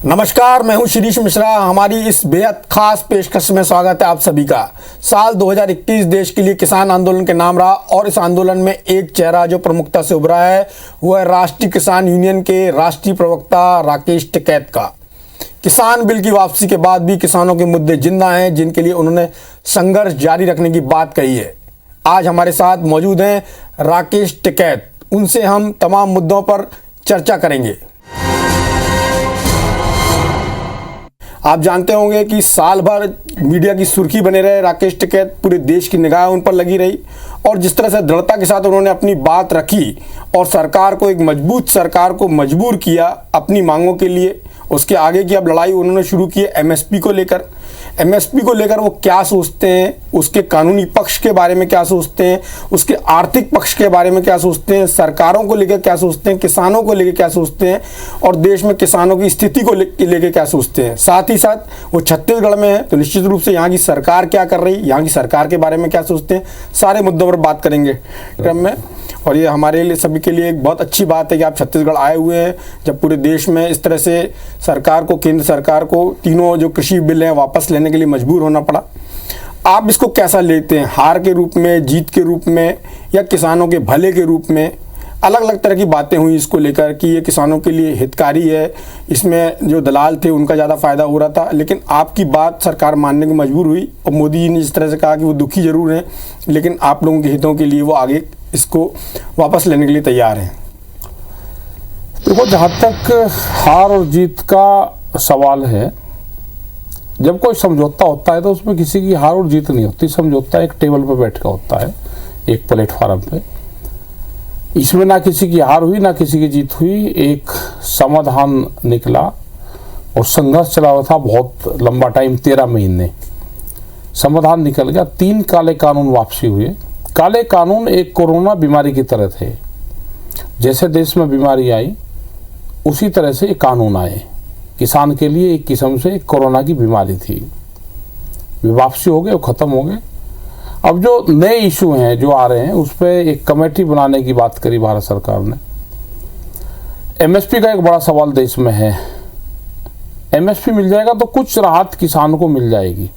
नमस्कार, मैं हूं शिरीष मिश्रा। हमारी इस बेहद खास पेशकश में स्वागत है आप सभी का। साल 2021 देश के लिए किसान आंदोलन के नाम रहा और इस आंदोलन में एक चेहरा जो प्रमुखता से उभरा है वो है राष्ट्रीय किसान यूनियन के राष्ट्रीय प्रवक्ता राकेश टिकैत का। किसान बिल की वापसी के बाद भी किसानों के मुद्दे जिंदा हैं जिनके लिए उन्होंने संघर्ष जारी रखने की बात कही है। आज हमारे साथ मौजूद हैं राकेश टिकैत। उनसे हम तमाम मुद्दों पर चर्चा करेंगे। आप जानते होंगे कि साल भर मीडिया की सुर्खी बने रहे राकेश टिकैत, पूरे देश की निगाह उन पर लगी रही और जिस तरह से दृढ़ता के साथ उन्होंने अपनी बात रखी और सरकार को, एक मजबूत सरकार को मजबूर किया अपनी मांगों के लिए। उसके आगे की अब लड़ाई उन्होंने शुरू की है एमएसपी को लेकर। एमएसपी को लेकर वो क्या सोचते हैं, उसके कानूनी पक्ष के बारे में क्या सोचते हैं, उसके आर्थिक पक्ष के बारे में क्या सोचते हैं, सरकारों को लेकर क्या सोचते हैं, किसानों को लेकर क्या सोचते हैं और देश में किसानों की स्थिति को लेकर क्या सोचते हैं। साथ ही साथ वो छत्तीसगढ़ में है तो निश्चित रूप से यहाँ की सरकार क्या कर रही, यहाँ की सरकार के बारे में क्या सोचते हैं, सारे मुद्दों पर बात करेंगे क्रम में। और ये हमारे लिए सभी के लिए एक बहुत अच्छी बात है कि आप छत्तीसगढ़ आए हुए हैं, जब पूरे देश में इस तरह से सरकार को, केंद्र सरकार को तीनों जो कृषि बिल हैं वापस लेने के लिए मजबूर होना पड़ा। आप इसको कैसा लेते हैं, हार के रूप में, जीत के रूप में या किसानों के भले के रूप में? अलग अलग तरह की बातें हुई इसको लेकर कि ये किसानों के लिए हितकारी है, इसमें जो दलाल थे उनका ज़्यादा फायदा हो रहा था, लेकिन आपकी बात सरकार मानने को मजबूर हुई और मोदी जी ने जिस तरह से कहा कि वो दुखी जरूर हैं लेकिन आप लोगों के हितों के लिए वो आगे इसको वापस लेने के लिए तैयार हैं। देखो, जहाँ तक हार और जीत का सवाल है, जब कोई समझौता होता है तो उसमें किसी की हार और जीत नहीं होती। समझौता एक टेबल पर बैठ कर होता है, एक प्लेटफॉर्म पे। इसमें ना किसी की हार हुई ना किसी की जीत हुई, एक समाधान निकला और संघर्ष चला हुआ था बहुत लंबा टाइम, 13 महीने। समाधान निकल गया, 3 काले कानून वापसी हुए। काले कानून एक कोरोना बीमारी की तरह थे, जैसे देश में बीमारी आई उसी तरह से ये कानून आए। किसान के लिए एक किस्म से कोरोना की बीमारी थी, वे वापसी हो गए, वो खत्म हो गए। अब जो नए इशू हैं जो आ रहे हैं उस पर एक कमेटी बनाने की बात करी भारत सरकार ने। एमएसपी का एक बड़ा सवाल देश में है। एमएसपी मिल जाएगा तो कुछ राहत किसानों को मिल जाएगी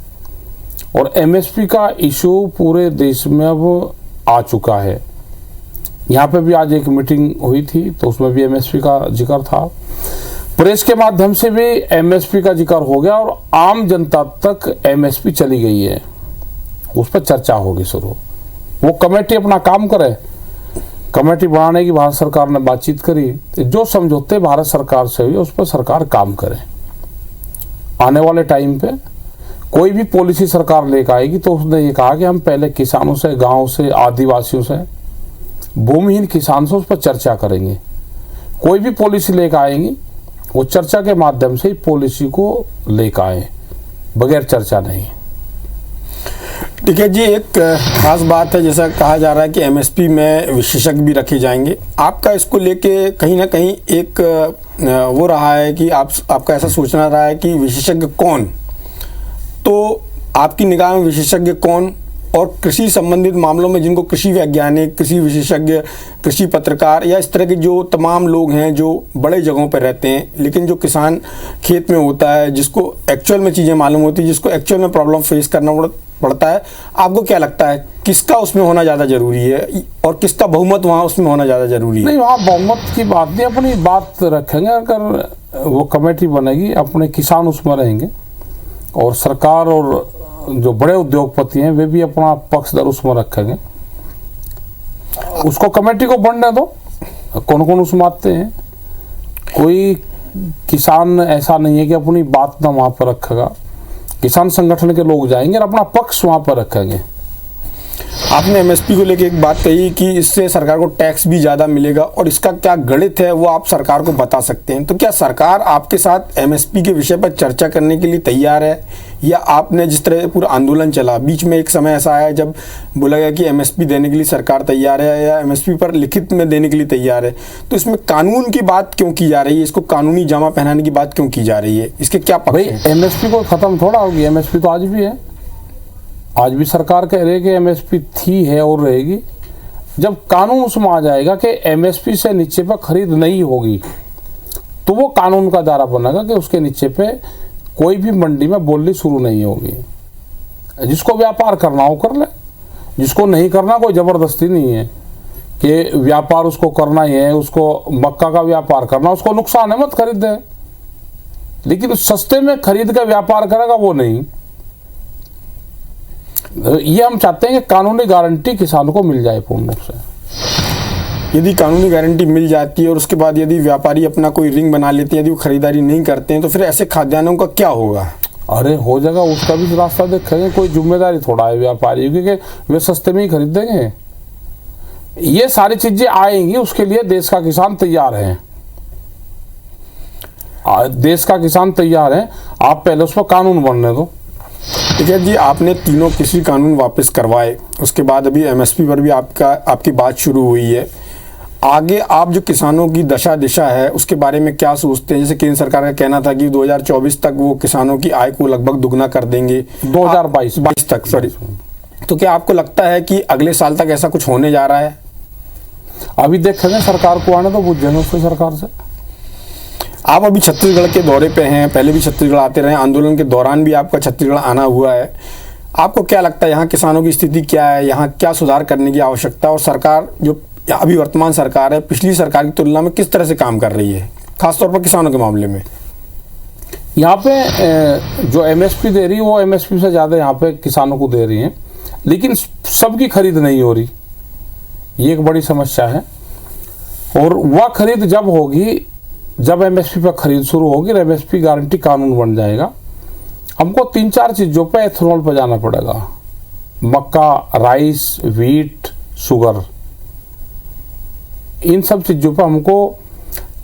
और एमएसपी का इशू पूरे देश में अब आ चुका है। यहाँ पे भी आज एक मीटिंग हुई थी तो उसमें भी एमएसपी का जिक्र था, प्रेस के माध्यम से भी एमएसपी का जिक्र हो गया और आम जनता तक एमएसपी चली गई है, उस पर चर्चा होगी शुरू। वो कमेटी अपना काम करे, कमेटी बनाने की भारत सरकार ने बातचीत करी, जो समझौते भारत सरकार से हुए उस पर सरकार काम करे। आने वाले टाइम पे कोई भी पॉलिसी सरकार लेकर आएगी तो उसने ये कहा कि हम पहले किसानों से, गांव से, आदिवासियों से, भूमिहीन किसान से उस पर चर्चा करेंगे। कोई भी पॉलिसी लेकर आएंगी वो चर्चा के माध्यम से ही पॉलिसी को लेकर आए, बगैर चर्चा नहीं। ठीक है जी, एक खास बात है, जैसा कहा जा रहा है कि एमएसपी में विशेषज्ञ भी रखे जाएंगे। आपका इसको लेके कहीं ना कहीं एक वो रहा है कि आपका ऐसा सोचना रहा है कि विशेषज्ञ कौन, तो आपकी निगाह में विशेषज्ञ कौन और कृषि संबंधित मामलों में जिनको कृषि वैज्ञानिक, कृषि विशेषज्ञ, कृषि पत्रकार या इस तरह के जो तमाम लोग हैं जो बड़े जगहों पर रहते हैं लेकिन जो किसान खेत में होता है, जिसको एक्चुअल में चीज़ें मालूम होती है, जिसको एक्चुअल में प्रॉब्लम फेस करना पड़ता है, आपको क्या लगता है किसका उसमें होना ज़्यादा जरूरी है और किसका बहुमत वहाँ उसमें होना ज़्यादा जरूरी है? नहीं, वहाँ बहुमत की बात नहीं, अपनी बात रखेंगे। अगर वो कमेटी बनेगी, अपने किसान उसमें रहेंगे और सरकार और जो बड़े उद्योगपति हैं वे भी अपना पक्ष दर उसमें रखेंगे। उसको कमेटी को बनने दो, कौन कौन उसमें आते हैं। कोई किसान ऐसा नहीं है कि अपनी बात ना वहाँ पर रखेगा, किसान संगठन के लोग जाएंगे और अपना पक्ष वहाँ पर रखेंगे। आपने एमएसपी को लेकर एक बात कही कि इससे सरकार को टैक्स भी ज़्यादा मिलेगा और इसका क्या गणित है वो आप सरकार को बता सकते हैं। तो क्या सरकार आपके साथ एमएसपी के विषय पर चर्चा करने के लिए तैयार है, या आपने जिस तरह पूरा आंदोलन चला, बीच में एक समय ऐसा आया जब बोला गया कि एमएसपी देने के लिए सरकार तैयार है या एमएसपी पर लिखित में देने के लिए तैयार है, तो इसमें कानून की बात क्यों की जा रही है, इसको कानूनी जामा पहनाने की बात क्यों की जा रही है, इसके क्या पक्ष हैं? एमएसपी को खत्म थोड़ा होगी, एमएसपी तो आज भी है। आज भी सरकार कह रही है कि एमएसपी थी, है और रहेगी। जब कानून उसमें आ जाएगा कि एमएसपी से नीचे पर खरीद नहीं होगी तो वो कानून का दायरा बनेगा कि उसके नीचे पे कोई भी मंडी में बोली शुरू नहीं होगी। जिसको व्यापार करना हो कर ले, जिसको नहीं करना कोई जबरदस्ती नहीं है कि व्यापार उसको करना ही है, उसको मक्का का व्यापार करना, उसको नुकसान है मत खरीद दे, लेकिन सस्ते में खरीद के व्यापार करेगा वो नहीं। ये हम चाहते हैं कि कानूनी गारंटी किसानों को मिल जाए पूर्ण रूप से। यदि कानूनी गारंटी मिल जाती है और उसके बाद यदि व्यापारी अपना कोई रिंग बना लेते हैं, यदि वो खरीदारी नहीं करते हैं, तो फिर ऐसे खाद्यान्नों का क्या होगा? अरे हो जाएगा, उसका भी रास्ता देखेंगे। कोई जिम्मेदारी थोड़ा है व्यापारी की कि वे सस्ते में ही खरीद देंगे। ये सारी चीजें आएंगी, उसके लिए देश का किसान तैयार है। देश का किसान तैयार है, आप पहले उस पर कानून बनने दो। ठीक है जी, आपने तीनों कृषि कानून वापस करवाए, उसके बाद अभी एमएसपी पर भी आपकी बात शुरू हुई है। आगे आप जो किसानों की दशा दिशा है उसके बारे में क्या सोचते हैं? जैसे केंद्र सरकार का कहना था कि 2024 तक वो किसानों की आय को लगभग दुगना कर देंगे, 2022 तक, सॉरी। तो क्या आपको लगता है कि अगले साल तक ऐसा कुछ होने जा रहा है? अभी देखेंगे, सरकार को आने तो बुझेंगे उससे सरकार से। आप अभी छत्तीसगढ़ के दौरे पे हैं, पहले भी छत्तीसगढ़ आते रहे, आंदोलन के दौरान भी आपका छत्तीसगढ़ आना हुआ है। आपको क्या लगता है यहाँ किसानों की स्थिति क्या है, यहाँ क्या सुधार करने की आवश्यकता है, और सरकार जो अभी वर्तमान सरकार है पिछली सरकार की तुलना में किस तरह से काम कर रही है, खासतौर पर किसानों के मामले में? यहाँ पे जो एमएसपी दे रही है वो एमएसपी से ज़्यादा यहाँ पे किसानों को दे रही है, लेकिन सबकी खरीद नहीं हो रही, ये एक बड़ी समस्या है। और वह खरीद जब होगी जब एमएसपी पर खरीद शुरू होगी, एमएसपी गारंटी कानून बन जाएगा। हमको 3-4 चीज़ों पे एथेनॉल पर जाना पड़ेगा, मक्का, राइस, व्हीट, शुगर, इन सब चीज़ों पर हमको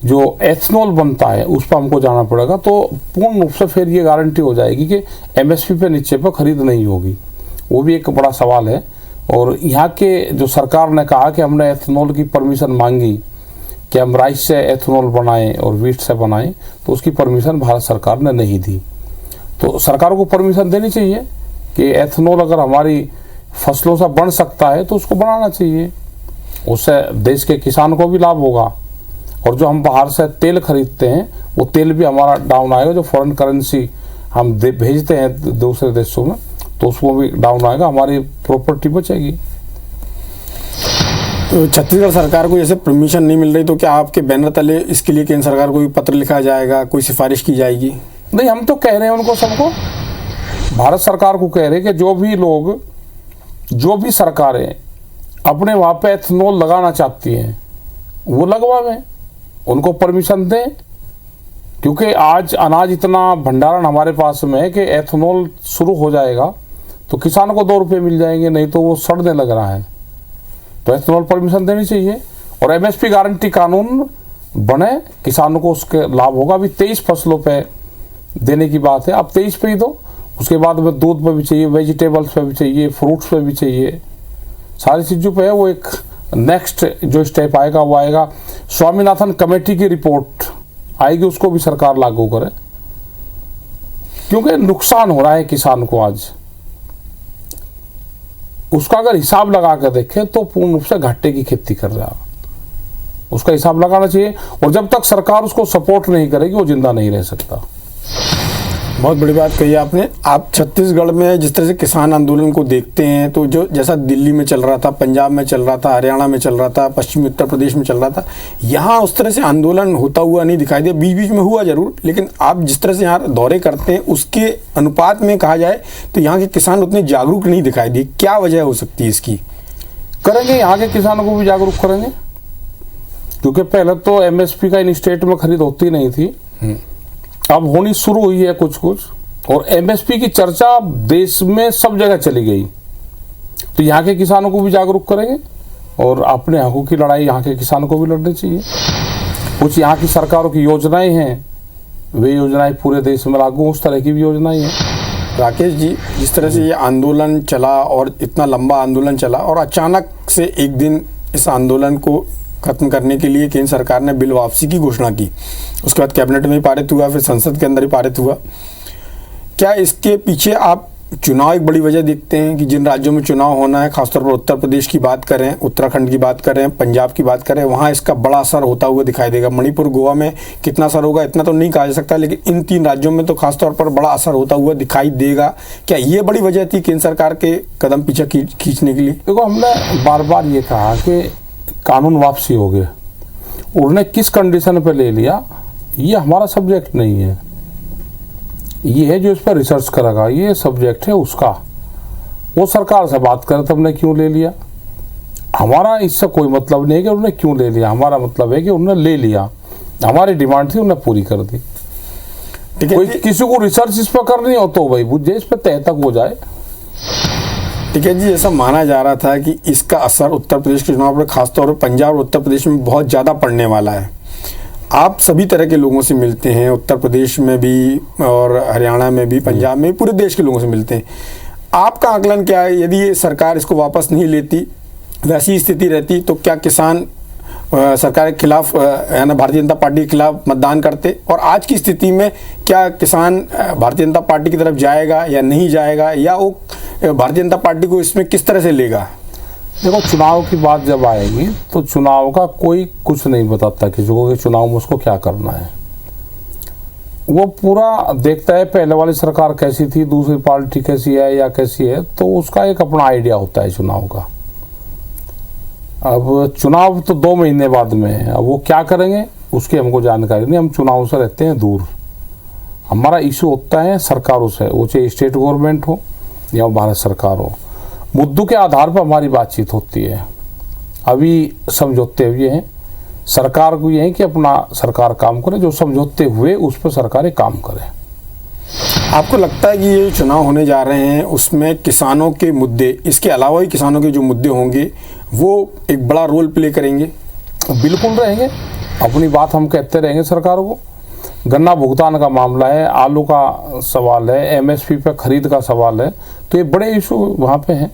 जो एथेनॉल बनता है उस पर हमको जाना पड़ेगा। तो पूर्ण रूप से फिर ये गारंटी हो जाएगी कि एमएसपी पे नीचे पर खरीद नहीं होगी। वो भी एक बड़ा सवाल है। और यहाँ के जो सरकार ने कहा कि हमने एथेनॉल की परमिशन मांगी कि हम राइस से एथेनॉल बनाएं और व्हीट से बनाएं, तो उसकी परमिशन भारत सरकार ने नहीं दी। तो सरकार को परमिशन देनी चाहिए कि एथेनॉल अगर हमारी फसलों से बन सकता है तो उसको बनाना चाहिए, उससे देश के किसान को भी लाभ होगा। और जो हम बाहर से तेल खरीदते हैं वो तेल भी हमारा डाउन आएगा, जो फॉरेन करेंसी हम भेजते हैं दूसरे देशों में तो उसको भी डाउन आएगा, हमारी प्रॉपर्टी बचेगी। तो छत्तीसगढ़ सरकार को जैसे परमिशन नहीं मिल रही, तो क्या आपके बैनर तले इसके लिए केंद्र सरकार को भी पत्र लिखा जाएगा, कोई सिफारिश की जाएगी? नहीं, हम तो कह रहे हैं उनको, सबको, भारत सरकार को कह रहे हैं कि जो भी लोग, जो भी सरकारें अपने वहाँ पे एथेनॉल लगाना चाहती हैं वो लगवावें, उनको परमिशन दें। क्योंकि आज अनाज इतना भंडारण हमारे पास में है कि एथेनॉल शुरू हो जाएगा तो किसानों को 2 रुपये मिल जाएंगे, नहीं तो वो सड़ने लग रहा है। तो एथेनॉल परमिशन देनी चाहिए और एमएसपी गारंटी कानून बने, किसानों को उसके लाभ होगा। अभी 23 फसलों पे देने की बात है, आप 23 पे ही दो, उसके बाद में दूध पे भी चाहिए, वेजिटेबल्स पे भी चाहिए, फ्रूट्स पे भी चाहिए, सारी चीज़ों पे है। वो एक नेक्स्ट जो स्टेप आएगा वो आएगा, स्वामीनाथन कमेटी की रिपोर्ट आएगी, उसको भी सरकार लागू करे, क्योंकि नुकसान हो रहा है किसान को आज। उसका अगर हिसाब लगा कर देखें तो पूर्ण रूप से घाटे की खेती कर रहा है, उसका हिसाब लगाना चाहिए। और जब तक सरकार उसको सपोर्ट नहीं करेगी वो जिंदा नहीं रह सकता। बहुत बड़ी बात कही आपने। आप छत्तीसगढ़ में जिस तरह से किसान आंदोलन को देखते हैं, तो जो जैसा दिल्ली में चल रहा था, पंजाब में चल रहा था, हरियाणा में चल रहा था, पश्चिमी उत्तर प्रदेश में चल रहा था, यहाँ उस तरह से आंदोलन होता हुआ नहीं दिखाई दिया। बीच बीच में हुआ जरूर, लेकिन आप जिस तरह से यहाँ दौरे करते हैं उसके अनुपात में कहा जाए तो यहाँ के किसान उतने जागरूक नहीं दिखाई दिए। क्या वजह हो सकती है इसकी? करेंगे, यहाँ के किसानों को भी जागरूक करेंगे, क्योंकि पहले तो एमएसपी का इन स्टेट में खरीद होती नहीं थी, अब होनी शुरू हुई है कुछ कुछ, और एमएसपी की चर्चा देश में सब जगह चली गई। तो यहाँ के किसानों को भी जागरूक करेंगे और अपने हकों की लड़ाई यहाँ के किसानों को भी लड़नी चाहिए। कुछ यहाँ की सरकारों की योजनाएं हैं, वे योजनाएं पूरे देश में लागू, उस तरह की भी योजनाएं हैं। राकेश जी, जिस तरह से ये आंदोलन चला और इतना लंबा आंदोलन चला और अचानक से एक दिन इस आंदोलन को खत्म करने के लिए केंद्र सरकार ने बिल वापसी की घोषणा की, उसके बाद कैबिनेट में ही पारित हुआ, फिर संसद के अंदर ही पारित हुआ। क्या इसके पीछे आप चुनाव एक बड़ी वजह देखते हैं कि जिन राज्यों में चुनाव होना है, खासतौर पर उत्तर प्रदेश की बात करें, उत्तराखंड की बात करें, पंजाब की बात करें, वहाँ इसका बड़ा असर होता हुआ दिखाई देगा। मणिपुर, गोवा में कितना असर होगा इतना तो नहीं कहा जा सकता, लेकिन इन 3 राज्यों में तो खासतौर पर बड़ा असर होता हुआ दिखाई देगा। क्या ये बड़ी वजह थी केंद्र सरकार के कदम पीछे खींचने के लिए? देखो, हमने बार बार ये कहा कि कानून वापसी हो गए, उन्होंने किस कंडीशन पे ले लिया ये हमारा सब्जेक्ट नहीं है, ये है जो इस पर रिसर्च करेगा, ये सब्जेक्ट है उसका। वो सरकार से बात करे तो हमने क्यों ले लिया, हमारा इससे कोई मतलब नहीं है कि उन्होंने क्यों ले लिया, हमारा मतलब है कि उन्होंने ले लिया, हमारी डिमांड थी उन्होंने पूरी कर दी। कोई किसी को रिसर्च इस पर करनी हो तो भाई बुझे, इस पर तय तक हो जाए। ठीक है जी, ऐसा माना जा रहा था कि इसका असर उत्तर प्रदेश के चुनाव पर, खासतौर पर पंजाब और उत्तर प्रदेश में बहुत ज़्यादा पड़ने वाला है। आप सभी तरह के लोगों से मिलते हैं, उत्तर प्रदेश में भी और हरियाणा में भी, पंजाब में भी, पूरे देश के लोगों से मिलते हैं। आपका आकलन क्या है, यदि ये सरकार इसको वापस नहीं लेती, वैसी स्थिति रहती, तो क्या किसान सरकार के खिलाफ यानी भारतीय जनता पार्टी के खिलाफ मतदान करते? और आज की स्थिति में क्या किसान भारतीय जनता पार्टी की तरफ जाएगा या नहीं जाएगा, या वो भारतीय जनता पार्टी को इसमें किस तरह से लेगा? देखो, चुनाव की बात जब आएगी तो चुनाव का कोई कुछ नहीं बताता किसी को कि चुनाव में उसको क्या करना है। वो पूरा देखता है पहले वाली सरकार कैसी थी, दूसरी पार्टी कैसी है या कैसी है, तो उसका एक अपना आइडिया होता है चुनाव का। अब चुनाव तो 2 महीने बाद में है, अब वो क्या करेंगे उसकी हमको जानकारी नहीं, हम चुनाव से रहते हैं दूर। हमारा इशू होता है सरकारों से, वो चाहे स्टेट गवर्नमेंट हो या भारत सरकार हो, मुद्दों के आधार पर हमारी बातचीत होती है। अभी समझौते हुए हैं, सरकार को ये है कि अपना सरकार काम करे, जो समझौते हुए उस पर सरकारें काम करें। आपको लगता है कि ये चुनाव होने जा रहे हैं उसमें किसानों के मुद्दे, इसके अलावा भी किसानों के जो मुद्दे होंगे वो एक बड़ा रोल प्ले करेंगे? बिल्कुल रहेंगे, अपनी बात हम कहते रहेंगे सरकार को। गन्ना भुगतान का मामला है, आलू का सवाल है, एमएसपी पे खरीद का सवाल है, तो ये बड़े इशू वहाँ पे हैं।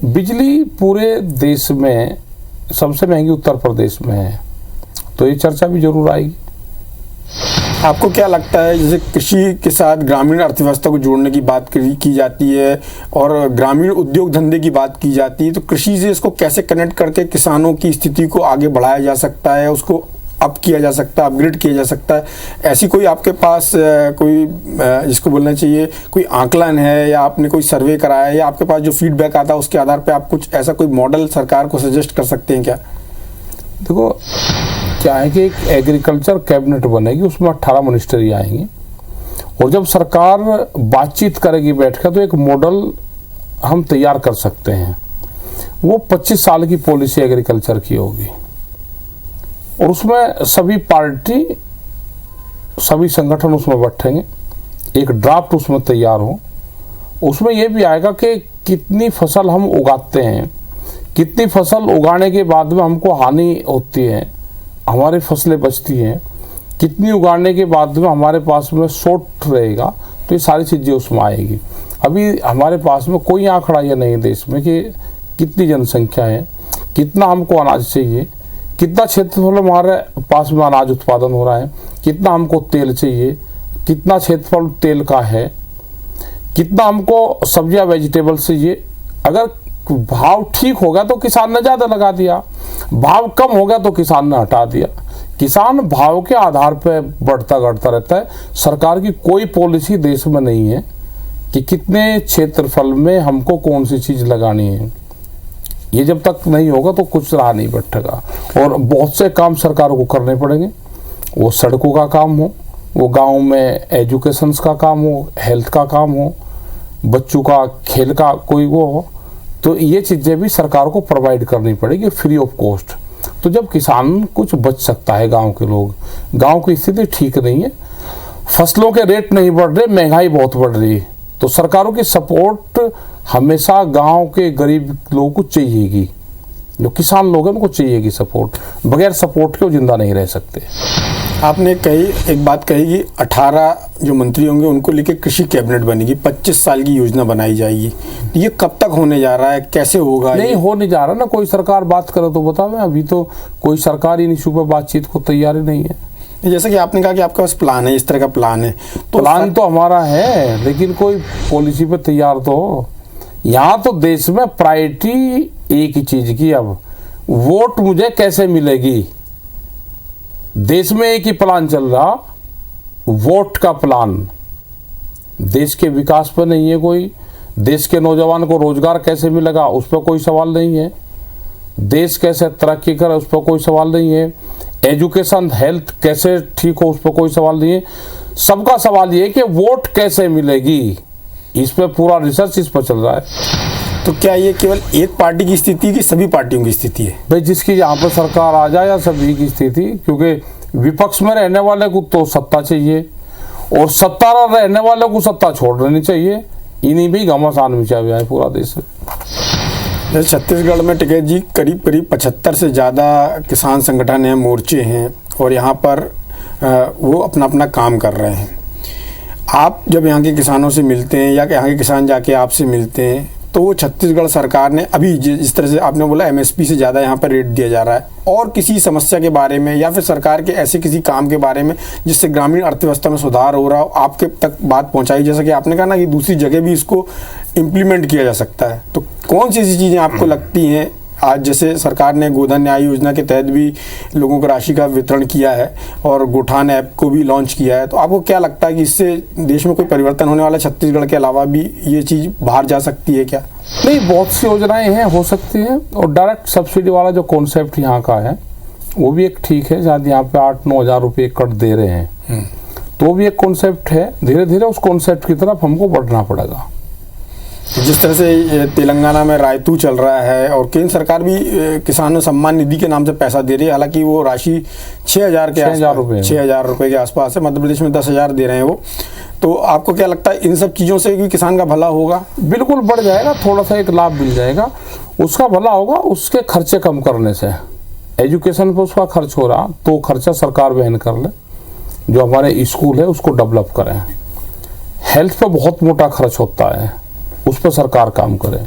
बिजली पूरे देश में सबसे महंगी उत्तर प्रदेश में है, तो ये चर्चा भी जरूर आएगी। आपको क्या लगता है, जैसे कृषि के साथ ग्रामीण अर्थव्यवस्था को जोड़ने की बात की जाती है और ग्रामीण उद्योग धंधे की बात की जाती है, तो कृषि से इसको कैसे कनेक्ट करके किसानों की स्थिति को आगे बढ़ाया जा सकता है, उसको अप किया जा सकता है, अपग्रेड किया जा सकता है? ऐसी कोई आपके पास कोई जिसको बोलना चाहिए कोई आकलन है, या आपने कोई सर्वे कराया है, या आपके पास जो फीडबैक आता है उसके आधार पर आप कुछ ऐसा कोई मॉडल सरकार को सजेस्ट कर सकते हैं क्या? देखो, क्या है कि एक एग्रीकल्चर कैबिनेट बनेगी, उसमें 18 मिनिस्ट्री आएंगी, और जब सरकार बातचीत करेगी बैठकर तो एक मॉडल हम तैयार कर सकते हैं। वो 25 साल की पॉलिसी एग्रीकल्चर की होगी, और उसमें सभी पार्टी, सभी संगठन उसमें बैठेंगे, एक ड्राफ्ट उसमें तैयार हो। उसमें यह भी आएगा कि कितनी फसल हम उगाते हैं, कितनी फसल उगाने के बाद में हमको हानि होती है, हमारी फसलें बचती हैं, कितनी उगाने के बाद में हमारे पास में शॉर्ट रहेगा, तो ये सारी चीज़ें उसमें आएगी। अभी हमारे पास में कोई आंकड़ा ये नहीं है देश में कि कितनी जनसंख्या है, कितना हमको अनाज चाहिए, कितना क्षेत्रफल हमारे पास में अनाज उत्पादन हो रहा है, कितना हमको तेल चाहिए, कितना क्षेत्रफल तेल का है, कितना हमको सब्जियां वेजिटेबल्स चाहिए। अगर भाव ठीक होगा तो किसान ने ज़्यादा लगा दिया, भाव कम हो गया तो किसान ने हटा दिया। किसान भाव के आधार पर बढ़ता घटता रहता है। सरकार की कोई पॉलिसी देश में नहीं है कि कितने क्षेत्रफल में हमको कौन सी चीज़ लगानी है। ये जब तक नहीं होगा तो कुछ राह नहीं बैठेगा, और बहुत से काम सरकार को करने पड़ेंगे। वो सड़कों का काम हो, वो गांव में एजुकेशन का काम हो, हेल्थ का काम हो, बच्चों का खेल का कोई वो हो, तो ये चीज़ें भी सरकार को प्रोवाइड करनी पड़ेगी फ्री ऑफ कॉस्ट। तो जब किसान कुछ बच सकता है, गांव के लोग, गांव की स्थिति ठीक नहीं है, फसलों के रेट नहीं बढ़ रहे, महंगाई बहुत बढ़ रही है, तो सरकारों की सपोर्ट हमेशा गांव के गरीब लोगों को चाहिएगी। जो किसान लोग हैं उनको चाहिएगी सपोर्ट, बगैर सपोर्ट के वो जिंदा नहीं रह सकते। आपने एक बात कही कि 18 जो मंत्री होंगे उनको लेके कृषि कैबिनेट बनेगी, 25 साल की योजना बनाई जाएगी। ये कब तक होने जा रहा है, कैसे होगा? नहीं हो नहीं जा रहा ना, कोई सरकार बात करे तो बताओ। अभी तो कोई सरकार इन इशू पर बातचीत को तैयार ही नहीं है। जैसे कि आपने कहा कि आपके पास प्लान है, इस तरह का प्लान है, तो प्लान तो हमारा है, लेकिन कोई पॉलिसी पे तैयार तो हो। यहाँ तो देश में प्रायोरिटी एक ही चीज की, अब वोट मुझे कैसे मिलेगी। देश में एक ही प्लान चल रहा, वोट का प्लान। देश के विकास पर नहीं है कोई, देश के नौजवान को रोजगार कैसे मिलेगा उस पर कोई सवाल नहीं है, देश कैसे तरक्की करे उस पर कोई सवाल नहीं है, एजुकेशन हेल्थ कैसे ठीक हो उस पर कोई सवाल नहीं है। सबका सवाल ये है कि वोट कैसे मिलेगी, इस पर पूरा रिसर्च इस पर चल रहा है। तो क्या ये केवल एक पार्टी की स्थिति की सभी पार्टियों की स्थिति है? भाई जिसकी यहाँ पर सरकार आ जाए या सभी की स्थिति, क्योंकि विपक्ष में रहने वाले को तो सत्ता चाहिए और सत्ता रहने वाले को सत्ता छोड़ देनी चाहिए। इन्हीं भी घमासान मचा हुआ है पूरा देश में। जैसे छत्तीसगढ़ में टिकैत जी करीब 75 से ज़्यादा किसान संगठन हैं, मोर्चे हैं, और यहाँ पर वो अपना अपना काम कर रहे हैं। आप जब यहाँ के किसानों से मिलते हैं या यहाँ के किसान जाके आपसे मिलते हैं, तो वो छत्तीसगढ़ सरकार ने अभी जिस तरह से आपने बोला एमएसपी से ज़्यादा यहाँ पर रेट दिया जा रहा है, और किसी समस्या के बारे में या फिर सरकार के ऐसे किसी काम के बारे में जिससे ग्रामीण अर्थव्यवस्था में सुधार हो रहा हो, आपके तक बात पहुँचाई, जैसा कि आपने कहा ना कि दूसरी जगह भी इसको इम्प्लीमेंट किया जा सकता है, तो कौन सी ऐसी चीज़ें आपको लगती हैं? आज जैसे सरकार ने गोधन न्याय योजना के तहत भी लोगों को राशि का वितरण किया है और गोठान ऐप को भी लॉन्च किया है, तो आपको क्या लगता है कि इससे देश में कोई परिवर्तन होने वाला, छत्तीसगढ़ के अलावा भी ये चीज़ बाहर जा सकती है क्या? नहीं, बहुत सी योजनाएं हैं, हो सकती हैं। और डायरेक्ट सब्सिडी वाला जो कॉन्सेप्ट यहाँ का है वो भी एक ठीक है, शायद यहाँ पे 8-9 हज़ार रुपये कट दे रहे हैं, तो भी एक कॉन्सेप्ट है। धीरे धीरे उस कॉन्सेप्ट की तरफ हमको बढ़ना पड़ेगा। जिस तरह से तेलंगाना में रायतू चल रहा है और केंद्र सरकार भी किसान सम्मान निधि के नाम से पैसा दे रही है, हालांकि वो राशि 6,000 के आसपास, 6,000 रुपये के आसपास है। मध्य प्रदेश में 10,000 दे रहे हैं वो। तो आपको क्या लगता है इन सब चीज़ों से भी किसान का भला होगा? बिल्कुल बढ़ जाएगा, थोड़ा सा एक लाभ मिल जाएगा, उसका भला होगा। उसके खर्चे कम करने से, एजुकेशन पर उसका खर्च हो रहा तो खर्चा सरकार वहन कर ले, जो हमारे स्कूल है उसको डेवलप करें। हेल्थ पे बहुत मोटा खर्च होता है, उस पर सरकार काम करे।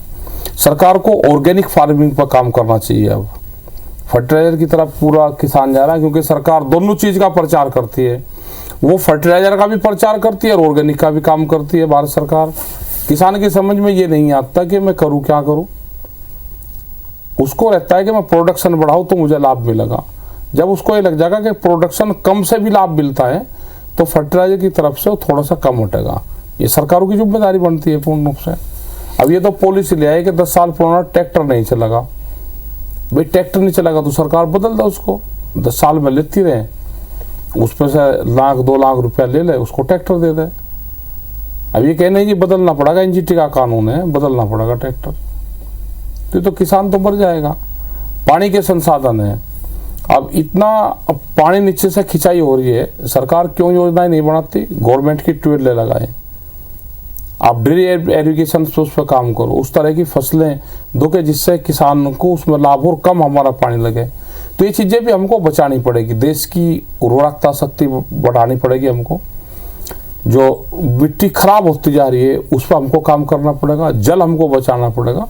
सरकार को ऑर्गेनिक फार्मिंग पर काम करना चाहिए। अब फर्टिलाइजर की तरफ पूरा किसान जा रहा है, क्योंकि सरकार दोनों चीज़ का प्रचार करती है। वो फर्टिलाइजर का भी प्रचार करती है और ऑर्गेनिक का भी काम करती है भारत सरकार। किसान की समझ में ये नहीं आता कि मैं करूँ क्या करूँ। उसको रहता है कि मैं प्रोडक्शन बढ़ाऊँ तो मुझे लाभ मिलेगा। जब उसको ये लग जाएगा कि प्रोडक्शन कम से भी लाभ मिलता है, तो फर्टिलाइजर की तरफ से वो थोड़ा सा कम हटेगा। ये सरकारों की जिम्मेदारी बनती है पूर्ण रूप से। अब ये तो पॉलिसी ले आए कि 10 साल पुराना ट्रैक्टर नहीं चलेगा। भाई ट्रैक्टर नहीं चलेगा तो सरकार बदल दे उसको, 10 साल में लेती रहे, उस पर से 1-2 लाख रुपया ले ले, उसको ट्रैक्टर दे दे। अब ये कहना है कि बदलना पड़ेगा, एनजीटी का कानून है, बदलना पड़ेगा ट्रैक्टर, तो किसान तो मर जाएगा। पानी के संसाधन है, अब पानी नीचे से खिंचाई हो रही है, सरकार क्यों योजनाएं नहीं बनाती? गवर्नमेंट की ट्यूबवेल लगाए, आप ड्रिप इरिगेशन उस पर काम करो, उस तरह की फसलें दो के जिससे किसान को उसमें लाभ और कम हमारा पानी लगे। तो ये चीज़ें भी हमको बचानी पड़ेगी, देश की उर्वरकता शक्ति बढ़ानी पड़ेगी हमको। जो मिट्टी खराब होती जा रही है उस पर हमको काम करना पड़ेगा, जल हमको बचाना पड़ेगा,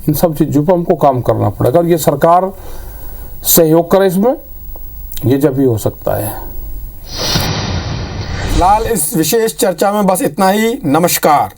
इन सब चीज़ों पर हमको काम करना पड़ेगा। और ये सरकार सहयोग करे इसमें, ये जब भी हो सकता है। फिलहाल इस विशेष चर्चा में बस इतना ही। नमस्कार।